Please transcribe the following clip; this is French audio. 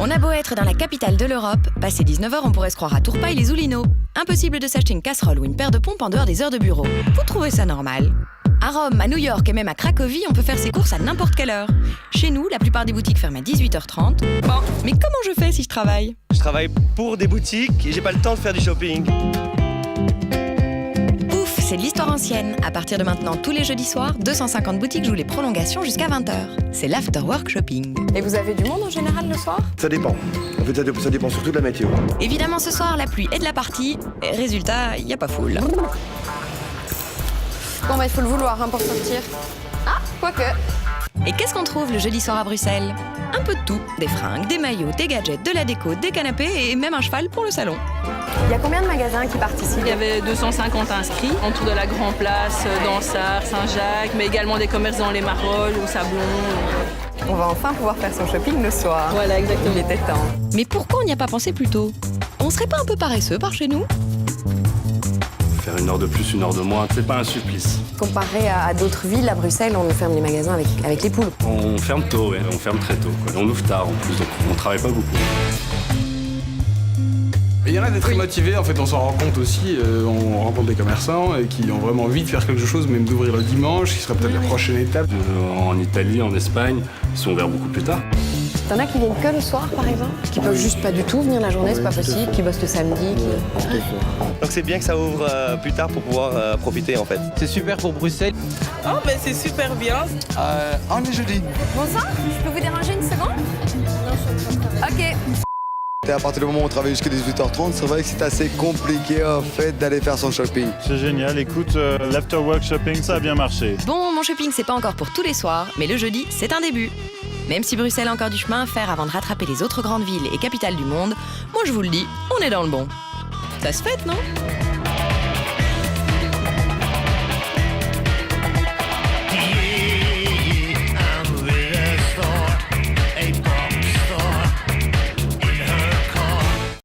On a beau être dans la capitale de l'Europe, passé 19h, on pourrait se croire à Tourpaille les Oulinos. Impossible de s'acheter une casserole ou une paire de pompes en dehors des heures de bureau. Vous trouvez ça normal? À Rome, à New York et même à Cracovie, on peut faire ses courses à n'importe quelle heure. Chez nous, la plupart des boutiques ferment à 18h30. Bon, mais comment je fais si je travaille? Je travaille pour des boutiques et j'ai pas le temps de faire du shopping. Ouf, c'est de l'histoire ancienne. À partir de maintenant, tous les jeudis soirs, 250 boutiques jouent les prolongations jusqu'à 20h. C'est l'after-work shopping. Et vous avez du monde en général le soir? Ça dépend. En fait, ça dépend surtout de la météo. Évidemment, ce soir, la pluie est de la partie. Et résultat, y a pas foule. Bon bah il faut le vouloir pour sortir. Ah, quoique. Et qu'est-ce qu'on trouve le jeudi soir à Bruxelles? Un peu de tout. Des fringues, des maillots, des gadgets, de la déco, des canapés et même un cheval pour le salon. Il y a combien de magasins qui participent? Il y avait 250 inscrits autour de la Grand Place, Dansart, Saint-Jacques, mais également des commerces dans les Marolles, au Sablon. On va enfin pouvoir faire son shopping le soir. Voilà, exactement. Il était temps. Mais pourquoi on n'y a pas pensé plus tôt? On serait pas un peu paresseux par chez nous? Faire une heure de plus, une heure de moins, c'est pas un supplice. Comparé à d'autres villes, à Bruxelles, on ferme les magasins avec les poules. On ferme tôt, ouais. On ferme très tôt, quoi. On ouvre tard en plus, donc on travaille pas beaucoup. Il y en a des très motivés, en fait, on s'en rend compte aussi. On rencontre des commerçants qui ont vraiment envie de faire quelque chose, même d'ouvrir le dimanche, qui serait peut-être la prochaine étape. En Italie, en Espagne, ils sont ouverts beaucoup plus tard. T'en as qui viennent que le soir, par exemple? Qui peuvent juste pas du tout venir la journée, c'est pas possible. Qui bossent le samedi. Donc c'est bien que ça ouvre plus tard pour pouvoir profiter en fait. C'est super pour Bruxelles. Oh, ben c'est super bien. On est jeudi. Bonsoir, je peux vous déranger une seconde? Ok. Et à partir du moment où on travaille jusqu'à 18h30, c'est vrai que c'est assez compliqué en fait d'aller faire son shopping. C'est génial, écoute, l'after-work shopping, ça a bien marché. Bon, mon shopping, c'est pas encore pour tous les soirs, mais le jeudi, c'est un début. Même si Bruxelles a encore du chemin à faire avant de rattraper les autres grandes villes et capitales du monde, moi je vous le dis, on est dans le bon. Ça se fête, non?